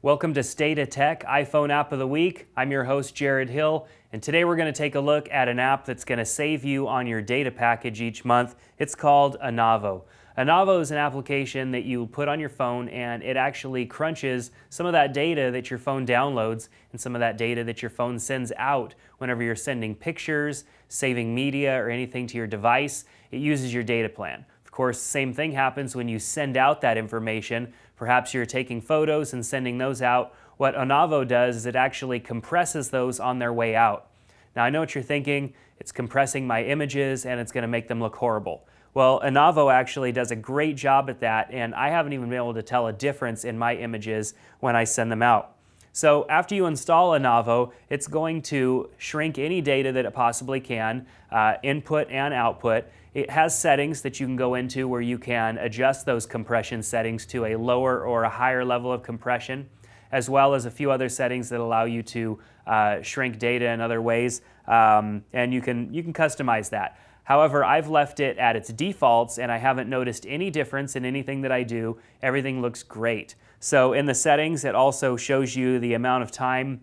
Welcome to State of Tech iPhone App of the Week. I'm your host, Jared Hill, and today we're going to take a look at an app that's going to save you on your data package each month. It's called Onavo. Onavo is an application that you put on your phone, and it actually crunches some of that data that your phone downloads and some of that data that your phone sends out whenever you're sending pictures, saving media, or anything to your device. It uses your data plan. Of course, same thing happens when you send out that information. Perhaps you're taking photos and sending those out. What Onavo does is it actually compresses those on their way out. Now, I know what you're thinking. It's compressing my images and it's going to make them look horrible. Well, Onavo actually does a great job at that, and I haven't even been able to tell a difference in my images when I send them out. So after you install Onavo, it's going to shrink any data that it possibly can, input and output. It has settings that you can go into where you can adjust those compression settings to a lower or a higher level of compression, as well as a few other settings that allow you to shrink data in other ways, and you can customize that. However, I've left it at its defaults and I haven't noticed any difference in anything that I do. Everything looks great. So in the settings, it also shows you the amount of time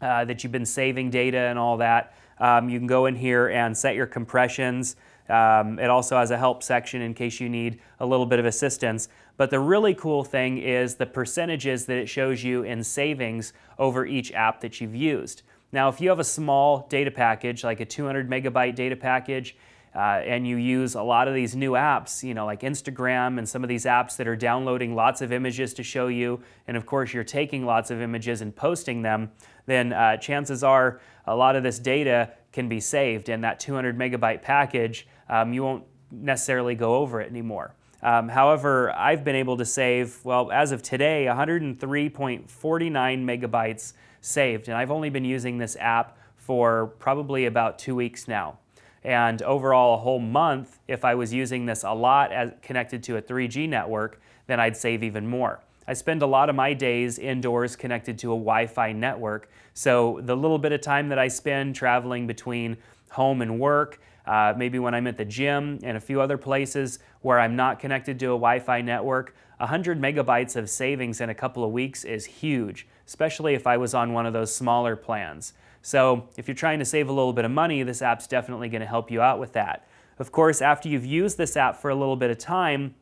that you've been saving data and all that. You can go in here and set your compressions. It also has a help section in case you need a little bit of assistance. But the really cool thing is the percentages that it shows you in savings over each app that you've used. Now, if you have a small data package, like a 200 megabyte data package, and you use a lot of these new apps, like Instagram and some of these apps that are downloading lots of images to show you, and of course you're taking lots of images and posting them, then chances are a lot of this data can be saved in that 200 megabyte package. You won't necessarily go over it anymore. However, I've been able to save, well, as of today, 103.49 megabytes saved, and I've only been using this app for probably about 2 weeks now. And overall, a whole month, if I was using this a lot as connected to a 3G network, then I'd save even more. I spend a lot of my days indoors connected to a Wi-Fi network, so the little bit of time that I spend traveling between home and work, maybe when I'm at the gym and a few other places where I'm not connected to a Wi-Fi network, 100 megabytes of savings in a couple of weeks is huge, especially if I was on one of those smaller plans. So if you're trying to save a little bit of money, this app's definitely going to help you out with that. Of course, after you've used this app for a little bit of time,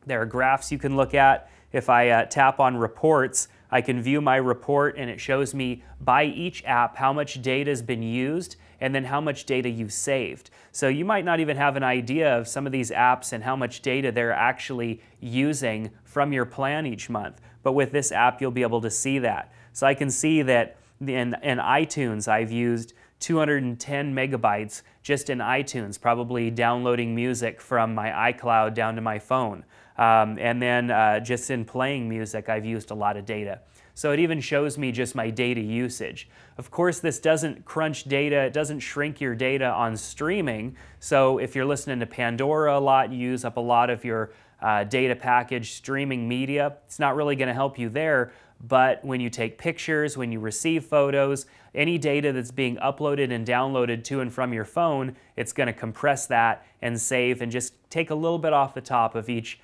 there are graphs you can look at. If I tap on reports, I can view my report and it shows me by each app how much data has been used and then how much data you've saved. So you might not even have an idea of some of these apps and how much data they're actually using from your plan each month. But with this app, you'll be able to see that. So I can see that in iTunes, I've used 210 megabytes just in iTunes, probably downloading music from my iCloud down to my phone. And then just in playing music, I've used a lot of data. So it even shows me just my data usage. Of course, this doesn't crunch data, it doesn't shrink your data on streaming. So if you're listening to Pandora a lot, you use up a lot of your data package streaming media, it's not really going to help you there. But when you take pictures, when you receive photos, any data that's being uploaded and downloaded to and from your phone, it's going to compress that and save and just take a little bit off the top of each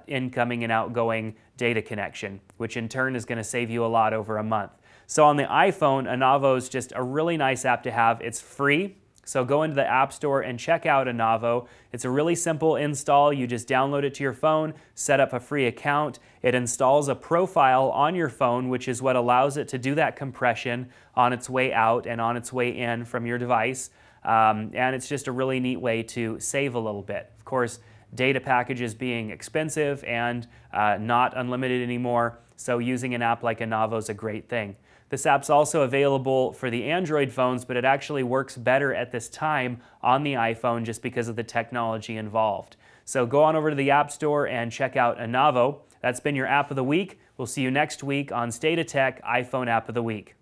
incoming and outgoing data connection, which in turn is going to save you a lot over a month. So on the iPhone, Onavo is just a really nice app to have. It's free. So go into the App Store and check out Onavo. It's a really simple install. You just download it to your phone, set up a free account. It installs a profile on your phone, which is what allows it to do that compression on its way out and on its way in from your device. And it's just a really neat way to save a little bit. Of course, data packages being expensive and not unlimited anymore, so using an app like Onavo is a great thing. This app's also available for the Android phones, but it actually works better at this time on the iPhone just because of the technology involved. So go on over to the App Store and check out Onavo. That's been your App of the Week. We'll see you next week on State of Tech iPhone App of the Week.